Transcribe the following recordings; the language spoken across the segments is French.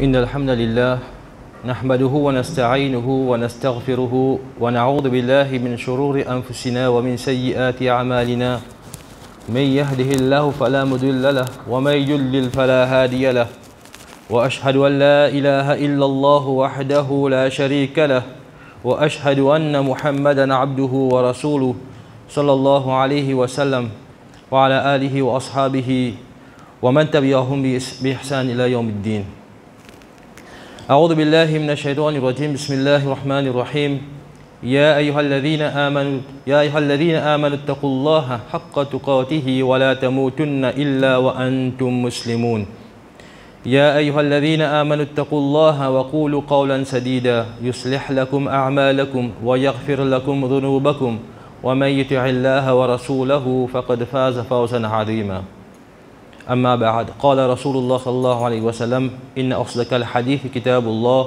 إن الحمد لله نحمده ونستعينه ونستغفره ونعوذ بالله من شرور أنفسنا ومن سيئات أعمالنا من يهده الله فلا مضل له ومن يضلل فلا هادي له وأشهد أن لا إله إلا الله وحده لا شريك له وأشهد أن محمدا عبده ورسوله صلى الله عليه وسلم وعلى آله وأصحابه ومن تبعهم بإحسان إلى يوم الدين. أعوذ بالله من الشيطان الرجيم. بسم الله الرحمن الرحيم. يا أيها الذين آمنوا اتقوا الله حق تقاته ولا تموتن إلا وأنتم مسلمون. يا أيها الذين آمنوا اتقوا الله وقولوا قولا سديدا يصلح لكم أعمالكم ويغفر لكم ذنوبكم ومن يطع الله ورسوله فقد فاز فوزا عظيما. أما بعد، قال رسول الله صلى الله عليه وسلم: إن أصدق الحديث كتاب الله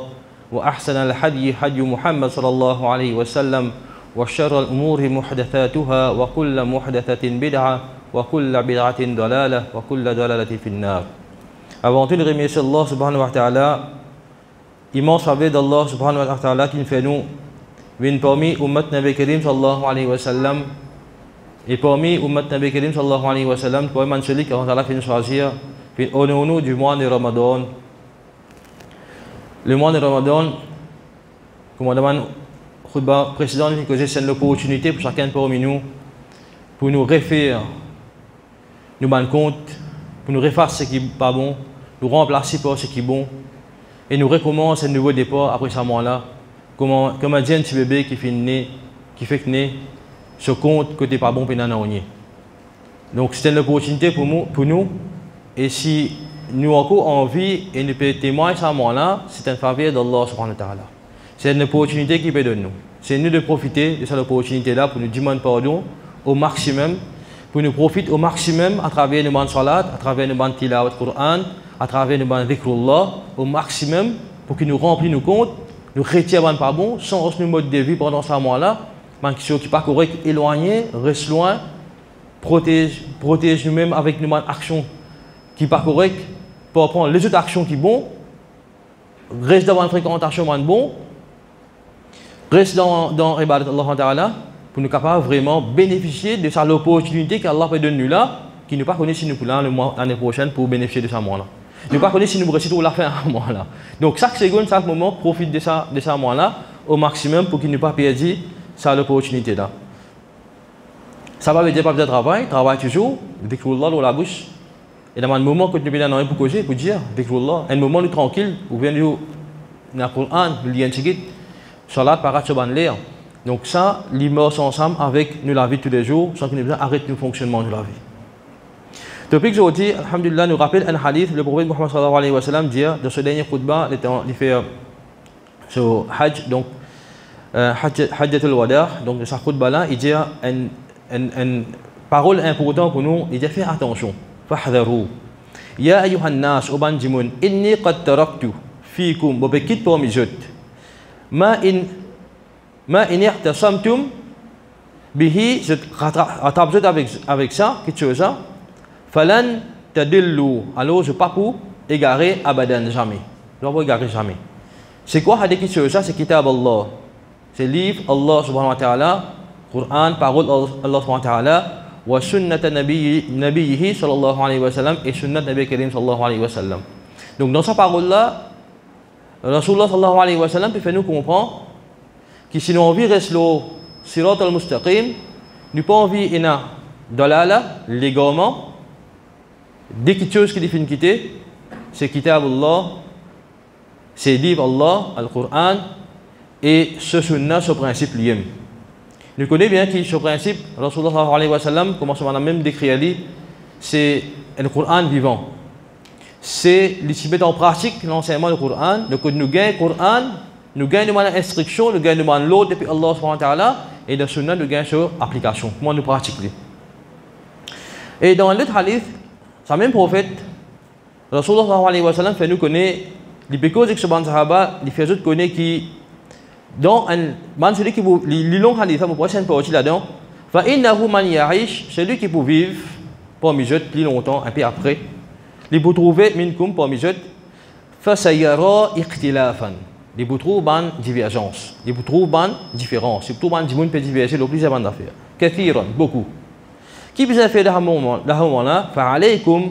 وأحسن الحدي حدي محمد صلى الله عليه وسلم وشر الأمور محدثاتها وكل محدثة بدعة وكل بدعة ضلالة وكل ضلالة في النار. Avant tout de remercier Allah subhanahu wa ta'ala, immense faveur d'Allah subhanahu wa ta'ala qui nous fait nous venir parmi Ummat Nabi Karim sallallahu alayhi wa sallam. Et parmi Ummat Nabi Karim sallallahu alayhi wa sallam, pour man celui qui Allah fait nous choisir, puis honorons-nous du mois de Ramadan. Le mois de Ramadan, comme on demande au khutbah précédent, c'est une opportunité pour chacun parmi nous pour nous refaire, nous rendre compte, pour nous refaire ce qui n'est pas bon, nous remplacer par ce qui est bon, et nous recommencer un nouveau départ après ce moment-là, comme un petit bébé qui fait né, se compte que tu n'es pas bon pour nous. Donc c'est une opportunité pour nous, et si nous avons encore envie et nous pouvons témoigner à ce moment-là, c'est une faveur d'Allah subhanahu wa ta'ala. C'est une opportunité qui peut donner nous. C'est nous de profiter de cette opportunité-là pour nous demander pardon au maximum, pour nous profiter au maximum à travers nos bandes salat, à travers nos bandes tilawat Qur'an, à travers nos bandes dhikrullah, au maximum pour que nous remplissent nos comptes, nous retiennent pas bon, sans nos mode de vie pendant ce moment-là, qui ne sont pas corrects, éloignés, reste loin, protège nous-mêmes avec nos actions qui ne sont pas correctes, pour prendre les autres actions qui sont bonnes, reste dans une fréquentation bonne, reste dans Ibadat Allah Ta'ala, pour nous capables vraiment bénéficier de ça, l'opportunité qu'Allah peut donner nous là, qui ne pas connaît si nous pouvons l'année prochaine pour bénéficier de ça moment-là. Nous ne pas connaît si nous restons la fin à ce moment-là. Donc chaque seconde, chaque moment, profite de ça moment-là au maximum pour qu'il ne pas perdre ça l'opportunité là. Ça va veut dire pas de travail toujours, dhikrullah dans la bouche. Et dans un moment que tu peux dans pour causer, pour dire dhikrullah, un moment de tranquille, ou bien dans le Coran, le lien tigit, salat parat soban l'air. Donc ça, l'immerse ensemble avec nous la vie de tous les jours, sans que nous arrêter le fonctionnement de la vie. Depuis que aujourd'hui, alhamdulillah, nous rappelle un hadith, le prophète Muhammad sallallahu alayhi wa sallam dit dans ce dernier khutbah, il fait sur Hajj, donc Hajjatul Wada, donc de sa khutbah là, il dit une parole importante pour nous, il dit faites attention, fahdharu. Ya ayyuhan nas uban jimun, inni qad taraktu fikum wa bakit parmi jot. Ma in ihtasamtum bihi, je rattrape avec ça, quelque chose ça. Falan tadillu, alors je ne pas pour égarer abadan, jamais. Je ne vais pas égarer jamais. C'est quoi hadith quelque chose ça? C'est kitab Allah. C'est livre Allah subhanahu wa ta'ala, Qur'an, parole Allah subhanahu wa ta'ala, wa sunnata nabiyhi sallallahu alayhi wa sallam et sunnat Nabi Karim sallallahu alayhi wa sallam. Donc dans sa parole-là, Rasulullah sallallahu alayhi wa sallam peut faire nous comprendre que si nous envie rester le sirat al-mustaqim, nous pas envie ina dalala, l'égarement, dès quelque chose qui définit quitter, c'est kitab Allah, c'est livre Allah, al-Qur'an, et ce sunnah, ce principe lié. Nous connaissons bien que ce principe, Rasulullah sallallahu alayhi wa sallam, comme on a même décrit, c'est le Coran vivant. C'est l'ici mettre en pratique l'enseignement du Coran. Donc nous gagnons le Coran, nous gagnons l'instruction, nous gagnons l'autre depuis Allah subhanahu wa ta'ala, et dans le sunnah, nous gagnons sur application. Comment nous pratiquons. Et dans l'autre hadith, ce même prophète, Rasulullah sallallahu alayhi wa sallam, fait nous connaître, les pécos et les sahaba, les fait nous connaître qui dans un celui qui vous les longs hadith ça vous prochaine partie là-dedans fa innahu man ya'ish celui qui peut vivre parmi eux plus longtemps un peu après il peut trouver minkum parmi eux فَسَيَرَى اِخْتِلَافًا. Il vous trouve une divergence. Il vous trouve une différence. Il vous trouve une peut diverger le plus avant d'affaires. كثيرا, beaucoup. Qui besoin faire dans ce moment-là? فَعَلَيْكُمْ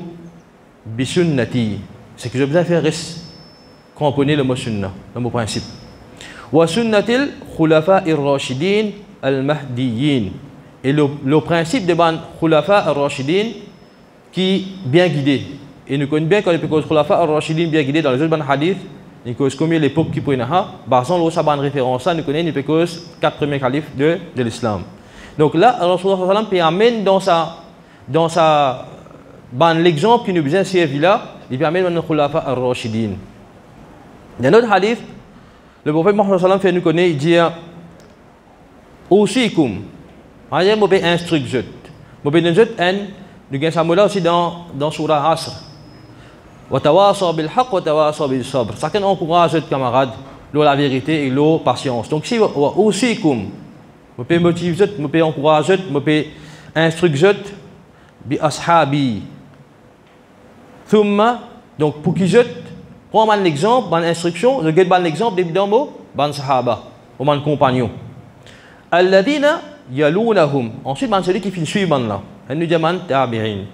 بِسُنَّتِي. C'est que je besoin faire comprenez le mot sunna, le mot principe. وَسُنَّةِ الْخُلَفَاءِ الرَّاشِدِينَ الْمَهْدِيِّينَ. Et le principe de ban khulafa al-rashidin qui bien guidé. Et nous connaissons bien quand les khulafa al-rashidin bien guidé dans les autres ban hadith, nous connaissons combien l'époque qui prennent ha, basant l'autre ban référence ça, nous connaissons les 4 premiers califes de l'islam. Donc là, Rasulullah sallallahu alayhi wa sallam amène dans sa ban l'exemple qui nous besoin servir là, il permet de khulafa al-rashidin. Dans notre hadith, le prophète Mohammed sallallahu alayhi wa sallam fait nous connaître, il dit Usikum. Je vais instruire. Je vais nous avons ça aussi dans Surah Asr. وَتَوَاصَى بِالْحَقِّ وَتَوَاصَى بِالصَّبْرِ. Chacun encourage les camarades, la vérité et la patience. Donc si aussi comme je peux motiver, je peux encourager, je peux instruire bi ashabi. Thumma, donc pour qui je prends un exemple, une instruction, je donne un exemple d'un mot, ban sahaba, ou ban compagnon. Alladhina yalunahum. Ensuite, c'est celui qui finit suivant là. Nous disons tabi'in.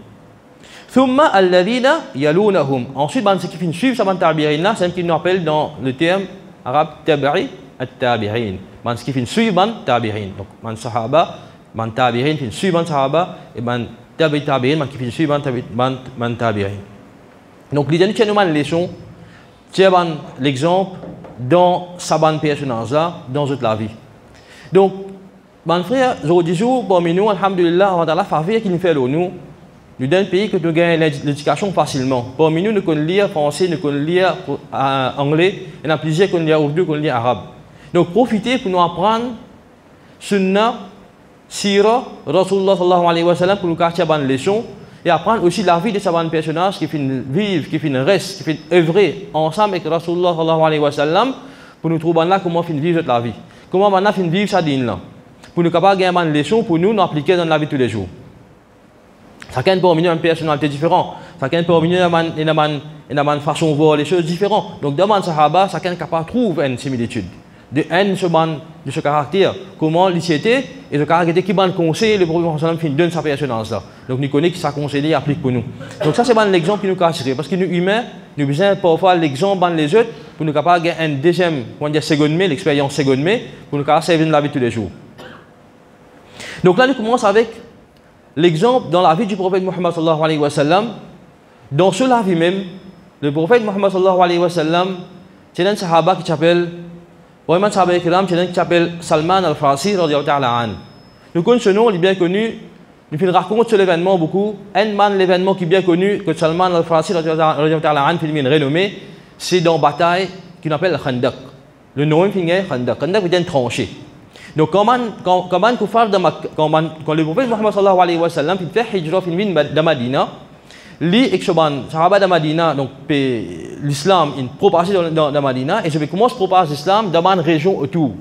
Thumma alladhina yalunahum. Ensuite, c'est celui qui finit suivre ça tabi'in là, c'est ce qu'on appelle dans le terme arabe tabi'i at-tabi'in. C'est ce qui finit suivant tabi'in. Donc, man sahaba, man tabi'in finit suivant sahaba et man tabi'in qui finit suivant man tabi'in. Donc, l'idée de nous leçon, c'est l'exemple dans sa personnage là, dans toute la vie. Donc, mon frère, aujourd'hui, parmi nous, alhamdulillah, on a la faveur qui nous fait nous donne un pays que nous gagnons l'éducation facilement. Parmi nous, nous connaissons lire français, nous connaissons lire anglais, et il y a plusieurs qui connaissent lire urdu, qui connaissent lire arabe. Donc, profitez pour nous apprendre sunna, sira, Rasulullah sallallahu alayhi wa sallam, pour nous cacher une leçon, et apprendre aussi la vie de ces personnages qui finissent vivre, qui finissent rester, qui finissent œuvrer ensemble avec Rasulullah sallallahu alayhi wa sallam, pour nous trouver là comment finir vivre la vie. Comment maintenant finir vivre sa dîne là. Pour nous capables de gagner une leçon pour nous appliquer dans la vie de tous les jours. Chacun peut amener une personnalité différente. Chacun peut amener une façon de voir les choses différentes. Donc, dans le Sahaba, chacun est capable de trouver une similitude. De ce caractère. Comment l'ICT et le caractère qui va le conseil, le prophète donne sa personnalité là. Donc, nous connaissons que sa conseiller applique pour nous. Donc, ça, c'est l'exemple qui nous cache. Parce que nous, humains, nous avons besoin parfois l'exemple dans les autres pour nous capables de gagner un deuxième, seconde mai, l'expérience seconde mai, pour nous capables de servir dans la vie de tous les jours. Donc là, nous commençons avec l'exemple dans la vie du prophète Muhammad sallallahu alayhi wa sallam. Dans ce la vie même, le prophète Muhammad sallallahu alayhi wa sallam, c'est un sahaba qui s'appelle, Salman al-Farsi radiyallahu ta'ala an. Nous connaissons ce nom, il est bien connu. Nous racontons sur l'événement beaucoup. L'événement qui est bien connu, que Salman al-Farsi radiyallahu ta'ala an, film renommé, c'est dans la bataille qu'on appelle le Khandaq. Le nom est Khandaq. Khandaq veut dire tranché. Donc, quand le prophète Muhammad sallallahu alayhi wa sallam fait hijra de Madina, lui et Sahaba de Madina, donc l'islam est propagé dans Madina et je vais commencer à propager l'islam dans une région autour,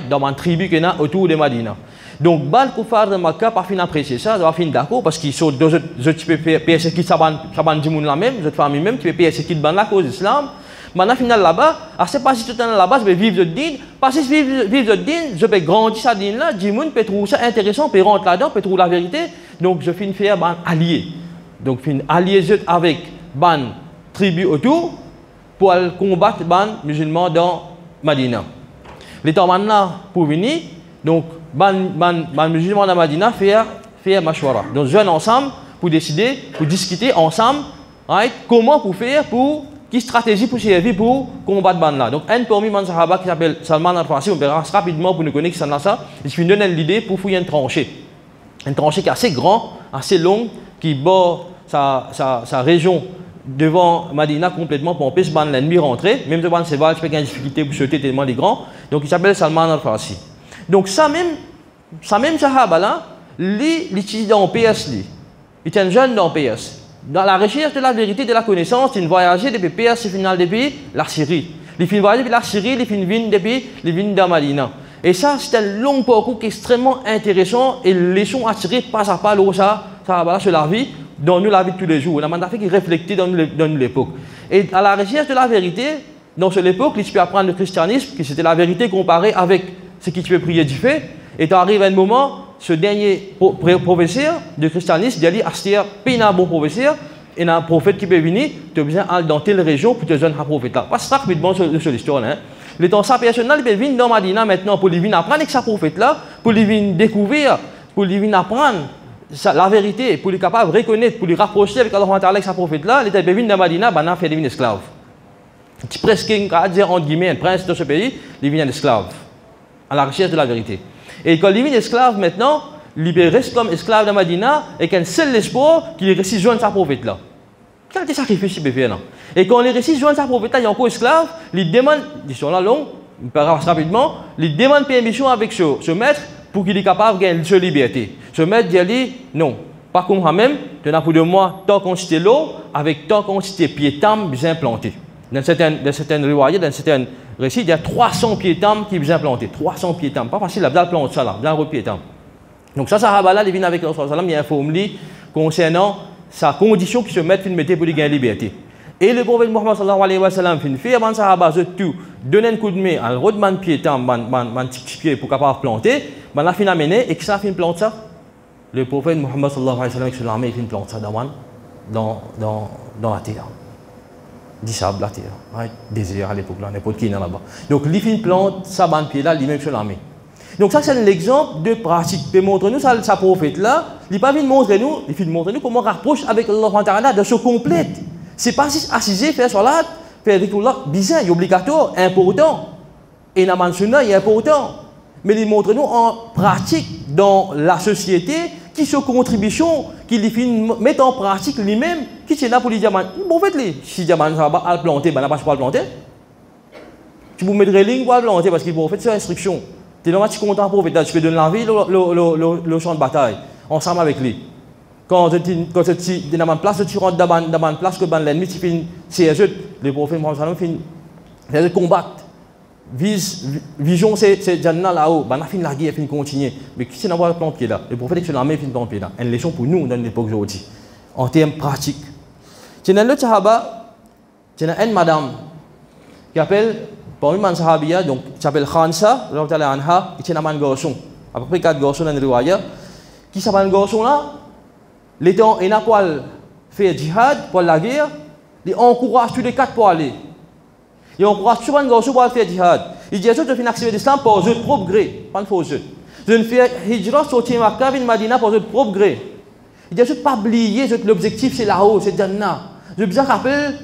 dans une tribu qui est autour de Madina. Donc, les kuffar de Makkah pas fin apprécier ça, va fin d'accord parce qu'ils sont deux types de persécutés, ça va dire la même, cette famille même qui peut persécuter la cause de l'islam. Maintenant, final là-bas, c'est pas si tout le temps là-bas, je vais vivre le din. Parce que vivre le din, je vais grandir ça din là. Du monde peut trouver ça intéressant, peut rentrer là-dedans, peut trouver la vérité. Donc, je finis faire un allié. Donc, je finis allié avec ban tribu autour pour combattre les musulmans dans Madina. Les temps maintenant pour venir, donc, ban musulmans dans Madina faire mashwara. Donc, jeunes ensemble pour décider, pour discuter ensemble, comment pour faire pour qui stratégie pour servir pour combattre ban là. Donc un parmi les sahaba qui s'appelle Salman al-Farsi, on verra rapidement pour nous connaître ça ça, il suffit de donner l'idée pour fouiller une tranchée qui est assez grand, assez longue, qui bord sa région devant Madina complètement pour empêcher l'ennemi rentrer. Même devant ses balles, je peux gagner une difficulté pour sauter tellement les grands. Donc il s'appelle Salman al-Farsi. Donc ça même sahaba là, il est dans PS, il est un jeune dans PS. Dans la recherche de la vérité, de la connaissance, il voyageait depuis PS final depuis la Syrie. Il finit voyager depuis la Syrie, il finit venir depuis les vignes de Madina. Et ça, c'est un long parcours qui est extrêmement intéressant et les leçons à tirer pas à pas ça sur la vie dans nous la vie de tous les jours. On a mandat qui refléter dans nous l'époque. Et à la recherche de la vérité, dans cette époque, tu peux apprendre le christianisme, qui c'était la vérité comparée avec ce qui tu peux prier du fait. Et tu arrives à un moment, ce dernier professeur de christianisme, il dit, Astir, il y a un bon professeur, il y a un prophète qui peut venir, tu as besoin d'aller dans telle région pour te donner un prophète là. Parce que c'est rapidement sur l'histoire. Hein. Le temps ça personnel, il peut venir dans Madina maintenant pour lui venir apprendre avec sa prophète là, pour lui venir découvrir, pour lui venir apprendre la vérité, pour lui capable de reconnaître, pour lui rapprocher avec Allah avec sa prophète là, il peut venir dans Madina, il a fait devenir esclave. Presque, on va dire entre guillemets, un prince de ce pays, il devient un esclave, à la recherche de la vérité. Et quand il devient esclave maintenant, il reste comme esclave dans Madina et qu'un seul espoir qu'il réussit à joindre sa prophète là. Quel est sacrifice qu'il peut faire là? Et quand il réussit à joindre sa prophète là, il est encore esclave, il demande, ils sont là longs, il parle rapidement, il demande permission avec ce maître pour qu'il est capable de gagner sa liberté. Ce maître dit non, pas comme moi-même, tu n'as pour de moi tant quantité l'eau avec tant quantité pieds tam bien plantés. Dans certaines riwayat, dans certains récits, il y a 300 pieds tam qui sont implantés. 300 pieds tam. Pas facile, là, bien planter ça là, bien pieds tam. Donc ça, Sahaba là, il vient avec le Rasul, il informe concernant sa condition qui se met pour mettre pour gagner liberté. Et le prophète Muhammad sallallahu alayhi wa sallam fait avant Sahaba tout donner un coup de main à rodman pied tam, man petit pied pour capable planter, man la fin amener et qui ça fin plante ça. Le prophète Muhammad sallallahu alayhi wa sallam avec son armée fin plante ça dans la terre. Du sable, la terre, right? Désert à l'époque, n'importe qui là-bas. Donc, il fait une plante, ça ban pied là, lui-même sur l'armée. Donc, ça, c'est l'exemple de pratique. Il montre nous, ça prophète là, il pas venu montrer nous, il fait montrer nous comment on rapproche avec Allah de ce complète. C'est pas assiser, faire salat, faire des là, bizarre, obligatoire, important. Et dans le il est important. Mais il montre nous en pratique dans la société qui se contribution, qui met en pratique lui-même, qui est là pour lui dire, bon, faites-le. Si diamant ça va planter, ben là, pas le planter. Tu peux mettre les lignes pour le planter parce qu'il faut faire cette instruction. Tu es là, tu es content pour faire, tu peux donner la vie, le champ de bataille, ensemble avec lui. Quand tu es dans une place, tu rentres dans une place que l'ennemi, tu fais CSE, le prophète Mohammed fait combattre. Vision, c'est Jannah là-haut. Ben, la fin de la guerre, fin continuer. Mais qui c'est d'avoir le plan pied là? Le prophète, c'est l'armée, fin de plan pied là. Une leçon pour nous dans l'époque d'aujourd'hui. En termes pratiques. C'est un autre sahaba, c'est une madame qui appelle, parmi les sahabia, donc, qui s'appelle Khansa, anha, qui est un garçon. À peu près 4 garçons dans le riwaya. Qui s'appelle un garçon là? L'état, il n'a pas fait djihad pour la guerre. Il encourage tous les 4 pour aller. Il encourage souvent un garçon pour faire djihad. Il dit, je fais accepter l'islam pour votre propre gré, pas une fausse jeu. Je ne fais hijra sortir Makkah, vin Madina pour votre propre gré. Il dit, je ne pas oublier, l'objectif c'est là-haut, c'est Jannah. Je bien rappeler,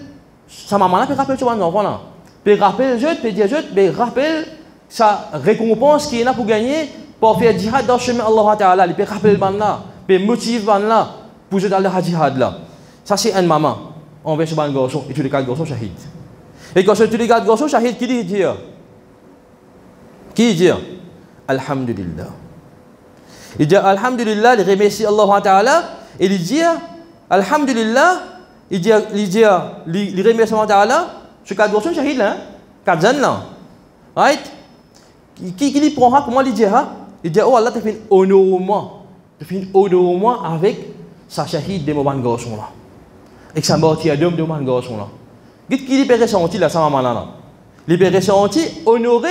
sa maman là, peut rappeler sur un enfant là. Peut rappeler, peut dire, peut rappeler sa récompense qui est là pour gagner, pour faire djihad dans le chemin Allah Ta'ala. Il peut rappeler le ban là, peut motiver le ban là, pour aller à djihad là. Ça c'est un maman, envers ce ban garçon, et tous les 4 garçons shahid. Et quand tu regardes garçon shahid, qui dit dire? Qui dit Alhamdulillah. Il dit Alhamdulillah, il remercie Allah Ta'ala, et il dit Alhamdulillah, il remercie Allah Ta'ala, ce 4 garçons shahid là, 4 jeunes là. Right? Qui lui prend comment il dit il dit oh Allah t'a fait honorement. Tu fais honorement avec sa shahid de mon garçon là. Et que ça m'a tiré de mon garçon là. Qui peut ressentir là, sa maman là? Il peut ressentir honoré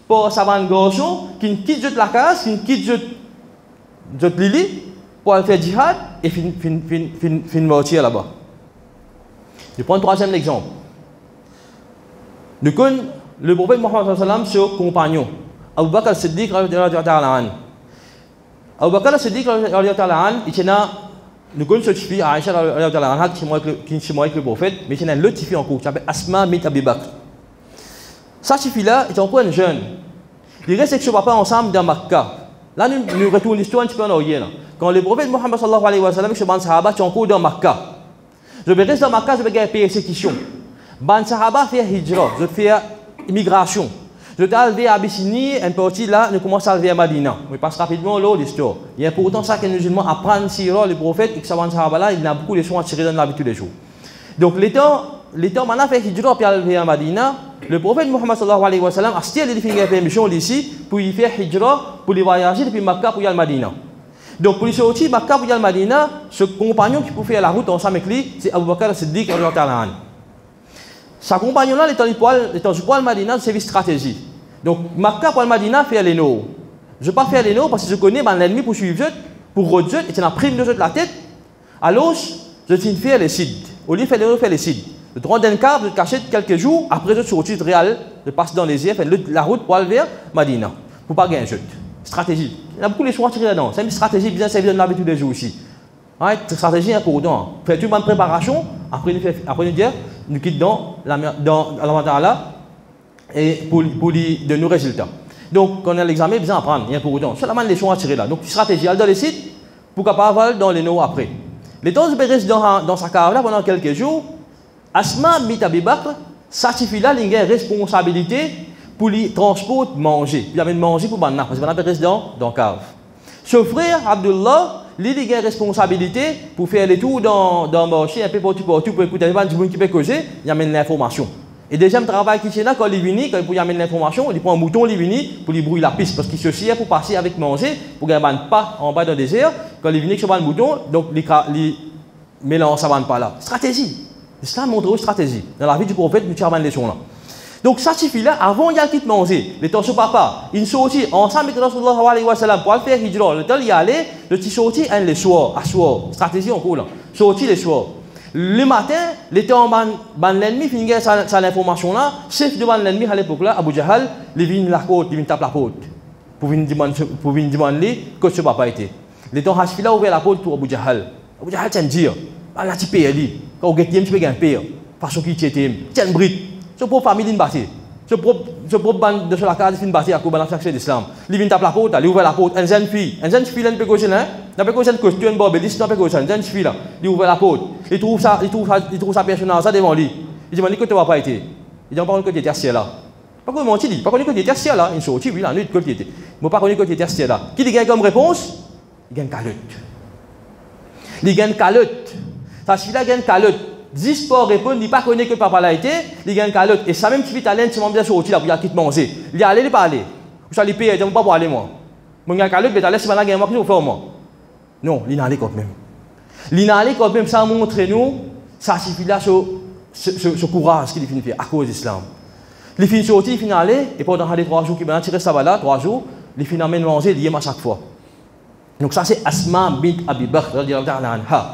pour sa garçon qui quitte la case, qui quitte Lili pour aller faire djihad et fin mortir là-bas. Je prends un troisième exemple. Le prophète Mohammed sallam sur compagnon. Abu Bakr al-Siddiq radiyallahu ta'ala an. Abu Bakr al-Siddiq radiyallahu ta'ala an, il tient nous connaissons cette fille Aïcha radiyallahu ta'ala anha qui est avec le prophète, mais il y a une autre fille en cours qui s'appelle Asma bint Abi Bakr. Cette fille-là est encore une jeune. Il reste avec son papa ensemble dans Makkah. Là, nous retournons l'histoire un petit peu en arrière. Quand le prophète Mohammed sallallahu alayhi wa sallam et ses sahaba sont encore dans Makkah. Je vais rester dans Makkah, je vais gagner persécution. Les sahaba font hijra, je fais immigration. Je vais arriver à Abyssinie, une partie là, nous commençons à arriver à Madina. Je passe rapidement l'histoire. Il y a pourtant ça que les musulmans apprennent sur le prophète et que ça va sahaba là, il y a beaucoup de leçons à tirer dans la vie de tous les jours. Donc, l'état maintenant fait hijra pour arriver à Madina. Le prophète Muhammad sallallahu alayhi wa sallam a stylé les permission ici pour y faire hijra, pour les voyager depuis Makkah pour y aller à Madina. Donc, pour les sortir, Makkah pour y aller Madina, ce compagnon qui peut faire la route ensemble avec lui, c'est Abu Bakr as-Siddiq. Sa compagnon-là, étant du poil Madina, c'est une stratégie. Donc, Makkah pour le Madina, fait les noms. Je ne vais pas faire les noms parce que je connais l'ennemi pour suivre, pour rejeter, et tu as pris de la tête. Alors, je tiens faire les sites. Au lieu de faire les noms, faire les sites. Le droit d'un quart, je cacher quelques jours, après je suis au titre réel, je passe dans les airs, faire la route pour aller vers Madina. Pour ne pas gagner un jeu. Stratégie. Il y a beaucoup de choix à tirer là-dedans. C'est une stratégie bien servie de la vie tous les jours aussi. Ouais, stratégie importante. Faites une bonne préparation, après nous dire, nous quittons dans l'Allah et pour de nos résultats. Donc, quand on a l'examen, bien apprendre, il y a important. C'est la leçon à tirer là. Donc, stratégie, elle dans les sites, pour capable dans les noms après. Les temps de rester dans sa caravane pendant quelques jours, Asma bint Abi Bakr, certifie là, il y a une responsabilité pour les transports manger. Il y avait manger pour Banna, parce que Banna reste dans la cave. Son frère, Abdullah, lui, il a une responsabilité pour faire les tours dans le marché, un peu partout, pour écouter les gens qui peuvent causer, il amène l'information. Et deuxième travail qui est là, quand il vient, quand il amène l'information, il prend un mouton, il vient pour lui brouiller la piste, parce qu'il se sert pour passer avec manger, pour qu'il n'y ait pas en bas dans le désert. Quand il vient sur le mouton, donc il mélange ça pas là. Stratégie. L'islam montre une stratégie. Dans la vie du prophète, nous tirons une leçon là. Donc, ça suffit là, avant il y a quitte manger, le temps sur papa, il sortit ensemble avec Rasulullah alayhi wa sallam pour faire hijra. Le temps il y allait, le petit sorti le soir, à soir. Stratégie en cours là. Sorti le soir. Le matin, le temps l'ennemi finit sa information là, chef devant l'ennemi à l'époque là, Abu Jahal, il vient la côte, il vient taper la porte. Pour venir demander que ce papa était. Le temps Hashfi là ouvert la porte pour Abu Jahal. Abu Jahal tient dire, là tu payes lui. Quand vous avez tu peux gagner payer. Façon qui t'était, tiens bride. Ce propre famille d'une bâtie. Ce propre bande de la case d'une bâtie à Kouba dans chaque d'islam. Il vient taper la porte, il ouvre la porte, une jeune fille, elle peut causer là, elle peut causer un costume bobeliste, elle peut causer une jeune fille là, il ouvre la porte, il trouve sa personnage ça devant lui. Il demande que tu vas pas été. Il dit pas que tu étais assis là. Pas qu'on mentit, pas qu'on que tu étais assis là, il sortit oui là, nuit que tu étais. Mais pas qu'on que tu étais assis là. Qui dit gagne comme réponse? Il gagne calotte. Il gagne calotte. Ça suffit là gagne calotte. 10 pour répondre, il n'a pas connu que papa l'a été, il gagne calotte. Et ça même qui fait talent, c'est mon bien sorti là pour qu'il quitte manger. Il est allé, il pas aller. Vous allez payer, il ne pas pour aller moi. Mon gagne calotte, mais talent, c'est pas la gagne moi qui nous fait moi. Non, il est allé quand même. Il est allé quand même, ça montre nous, ça suffit là ce courage qu'il finit de faire à cause de l'islam. Il finit sorti, il finit aller, et pendant les 3 jours qu'il va tirer ça là, 3 jours, il finit à manger, il y à chaque fois. Donc ça c'est Asma bint Abi Bakr,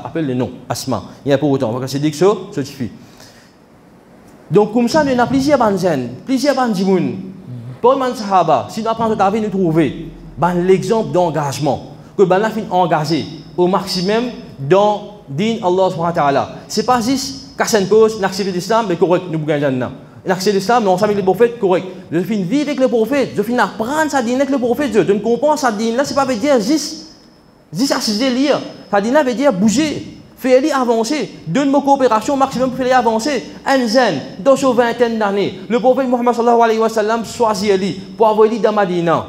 appelle le nom, Asma. Il y a pour autant, parce que c'est dit que ça suffit. Donc comme ça, il y a plusieurs bandes, plusieurs bandes pour les sahaba, si nous apprenons à nous trouver l'exemple d'engagement, que nous avons engagé au maximum dans din Allah subhanahu wa ta'ala. Ce n'est pas juste casser une cause, l'accepter l'islam, mais correct, nous gagnons. L'accepter l'islam, nous ensemble avec le prophète, correct. Je finis vivre avec le prophète, je finis apprendre sa dîne avec le prophète, je ne comprends sa dîne là, ce n'est pas dire juste assister lire. Ça veut dire bouger, faire-les avancer. Donne-moi coopération au maximum pour faire-les avancer. Un zen, dans une vingtaine d'années, le prophète Muhammad sallallahu alayhi wa sallam choisit lui pour avoir lui dans Madina.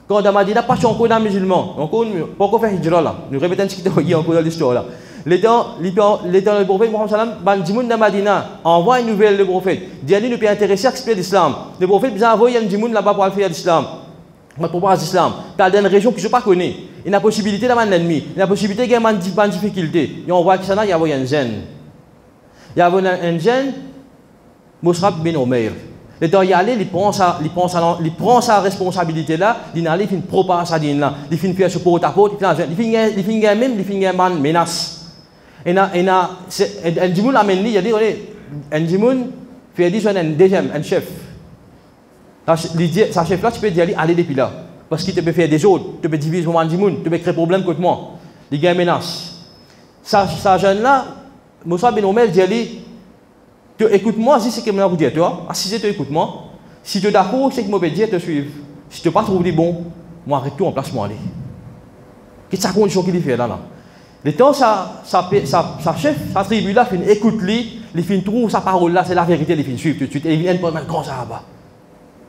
Quand dans Madina, pas encore dans musulman. Encore faire hijra là. Nous répétons ce qui est encore dans l'histoire là. Le prophète Muhammad sallam, bandimoun dans Madina, envoie une nouvelle le prophète. Dit-il nous peut intéresser à expliquer l'islam. Le prophète nous envoie un dimoun là-bas pour faire l'islam. Pour l'islam, dans une région que je ne connais pas, il y a la possibilité d'avoir un ennemi, il y a la possibilité d'avoir une difficulté. Et on voit que ça, il y a un gène. Il y a un gène, Mus'ab bin Umayr. Et donc, il y a il prend sa responsabilité là, il a fait propager sa dîne là, il fait faire ce porte à porte, il fait même, il fait une menace. Et un dimoun amène lui, il a dit, un dimoun fait dire un deuxième, un chef. Sa chef là, tu peux dire aller depuis là. Parce qu'il te peut faire des autres, tu peux diviser mon dimoun, tu peux créer problème contre moi. Il y a une menace. Sa jeune là, Moussa bin Omer dit écoute-moi, si c'est ce que je vais dire toi, si tu écoutes-moi, si tu es d'accord, c'est que je vais dire te suivre. Si tu n'as pas trouvé bon, moi arrête tout en place, moi aller. Qu'est-ce que ça condition qu'il fait là? Le temps, sa chef, sa tribu là, écoute-lui, il fait trouve sa parole là, c'est la vérité, il fait suivre tout de suite. Et il vient pour un grand sahaba.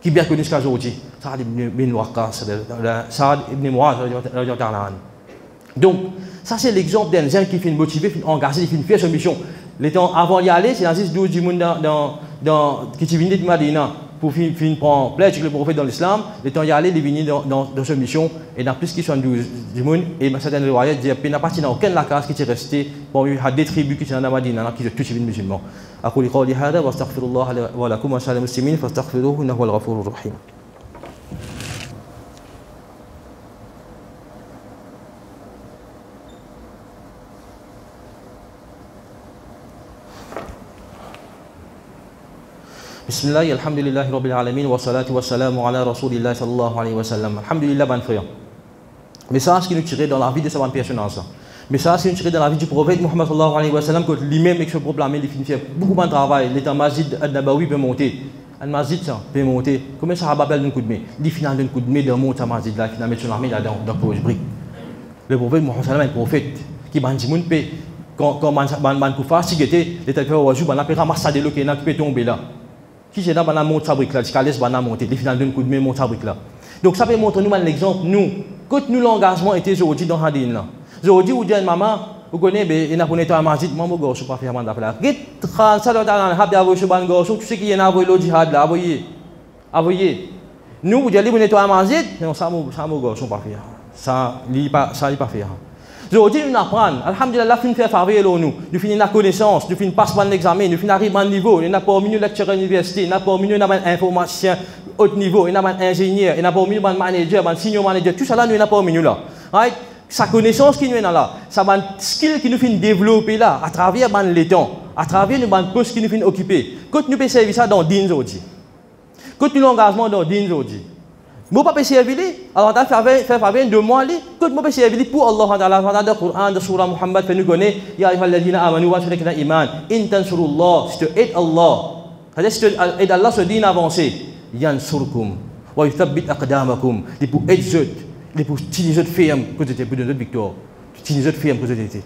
Qui bien connu jusqu'à aujourd'hui, Saad ibn Waqqas, Saad ibn Muaz. Donc, ça c'est l'exemple d'un jeune qui fait motivé, qui fait engagé, qui fait sa mission. Les temps avant d'y aller, c'est dans 12 du monde qui vient de Madina. pour finir prendre pledge avec le prophète dans l'islam, les temps y aller, les venir dans cette mission, et dans plus qui sont du monde, et certaines riwayat disent qu'il n'y a pas aucun lacas qui est resté parmi des tribus qui sont dans Madina, qui sont tous les musulmans. أقول قولي هذا واستغفر الله ولكم وسائر المسلمين فاستغفروه إنه هو الغفور الرحيم. بسم الله الحمد لله رب العالمين والصلاة والسلام على رسول الله صلى الله عليه وسلم. Alhamdulillah, bon frère. Message qui nous tire dans la vie de sa bonne personne. Message qui nous tire dans la vie du prophète Muhammad sallallahu alayhi wa sallam, que lui-même avec ce problème, il fait beaucoup de travail. L'état masjid al-Nabawi peut monter. Al-Masjid peut monter. Comment ça va d'un coup de main? Il finit d'un coup de main dans le masjid là, qui n'a mis son armée là dans le brique. Le prophète Muhammad sallallahu alayhi wa sallam est prophète qui m'a dit mon paix. Quand man koufa si gete, l'état fait wajou, man a fait ramasser de l'eau qui peut tomber là. Qui j'ai dans la montre fabrique là, jusqu'à l'aise bana monter, les finales d'un coup de main montre fabrique là. Donc ça peut montrer nous l'exemple nous, quand nous l'engagement était aujourd'hui dans Hadin là. Aujourd'hui vous dites maman, vous connaissez il n'a pas nettoyer masjid, maman gauche pas faire mandat là. Git 30 ça dans hab ya voye ban gauche, tu sais qui y en a voye le jihad là, voyez. Nous vous dites vous nettoyer masjid, non ça mo gauche pas faire. Ça pas faire. Aujourd'hui, nous apprenons, alhamdulillah, nous faisons faveur nous. Nous finissons la connaissance, nous finissons passement l'examen, nous finissons arriver à un niveau. Nous n'avons pas mis lecteur à l'université, nous n'avons pas mis informaticien haut niveau, nous n'avons pas ingénieur, nous n'avons pas mis manager, senior manager. Tout ça là, nous n'avons pas mis là. Right? Sa connaissance qui nous est là, ça va skill qui nous fait développer là, à travers les temps, à travers les postes qui nous fait occuper. Quand nous pouvons servir ça dans DIN aujourd'hui. Quand nous l'engagement dans DIN aujourd'hui. Moi pas servir alors tu faire faveur de moi quand moi servir pour Allah Taala dans le Coran de surah Muhammad fait nous connaît ya ayyuhalladhina amanu wa shirkna iman in tansurullah si tu aides Allah c'est-à-dire si tu aides Allah ce din avancé yansurkum wa yuthabbit aqdamakum pour aider pour utiliser de ferme que tu étais pour donner victoire utiliser de ferme que tu étais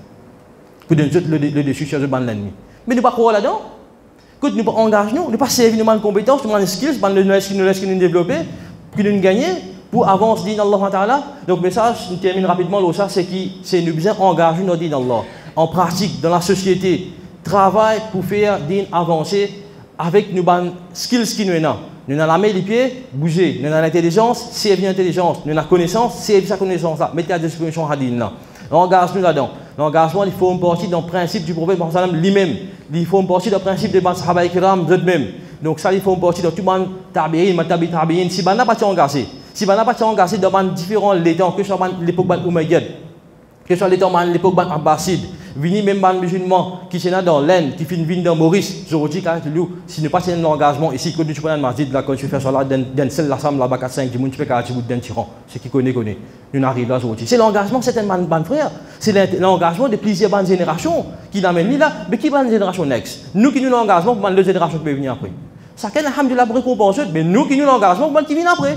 pour donner le dessus sur le ban l'ennemi mais nous pas croire là-dedans quand nous pas engager nous pas servir nous compétences nous skills nous développer que nous gagnons pour avancer dans Allah Ta'ala. Donc le message, je termine rapidement, c'est nous besoin engager notre din Allah en pratique dans la société, travail pour faire din avancer avec nos skills qui nous ont. Nous avons la main, les pieds, bouger. Nous avons l'intelligence, c'est bien l'intelligence. Nous avons la connaissance, c'est sa connaissance là. Mettez à disposition hadin là. Engage-nous là-dedans. L'engagement, il faut une partie dans le principe du prophète Mohammed lui-même. Il faut une partie dans le principe des Sahaba Kiram eux-mêmes. Donc ça, il faut une partie dans tout le monde tabi'in, si on n'a pas engagé, si on n'a pas engagé dans différents temps, que ce soit l'époque Umayyad, que ce soit l'époque Abbasid, venir même les musulmans qui sont dans l'Inde, qui viennent dans Maurice, je vous dis si nous passons un engagement ici, quand tu prends un masjid, là, quand tu fais ça là, dans celle là, là-bas, 4-5, tu peux faire un tyran, ce qui connaît. Nous arrivons là aujourd'hui. C'est l'engagement, c'est un bon frère. C'est l'engagement de plusieurs bonnes générations qui l'amènent là, mais qui va la génération next. Nous qui nous l'engagement pour les générations qui peuvent venir après. Ça qu'est alhamdulillah pour récompenser, mais nous qui nous l'engagement pour qui viennent après.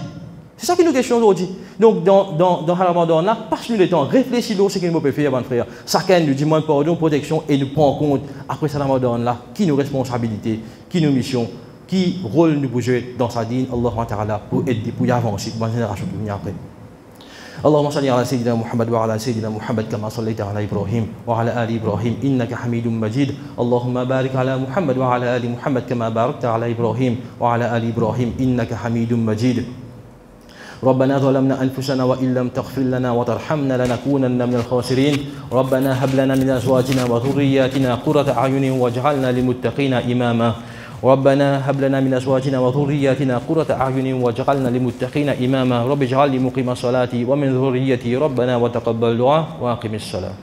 C'est ça qui nous question aujourd'hui. Donc dans Ramadan là, passe-nous le temps, réfléchis sur ce que nous pouvons faire, bon frère. Chacun nous demande pardon, protection et nous prend en compte après ce Ramadan là, qui nos responsabilités, qui nos missions, qui rôle nous pouvons jouer dans sa dîne, Allah Ta'ala, pour aider, pour y avancer dans la génération qui vient après. اللهم صل على سيدنا محمد وعلى سيدنا محمد كما صليت على إبراهيم وعلى آل إبراهيم إنك حميد مجيد اللهم بارك على محمد وعلى آل محمد كما باركت على إبراهيم وعلى آل إبراهيم إنك حميد مجيد ربنا ظلمنا أنفسنا وإن لم تغفر لنا وترحمنا لنكونن من الخاسرين ربنا هب لنا من أزواجنا وذرياتنا قرة أعين واجعلنا للمتقين إماما ربنا هب لنا من أزواجنا وذرياتنا قرة أعين واجعلنا للمتقين إماما رب اجعل لي مقيم الصلاة ومن ذريتي ربنا وتقبل دعاء وأقم الصلاة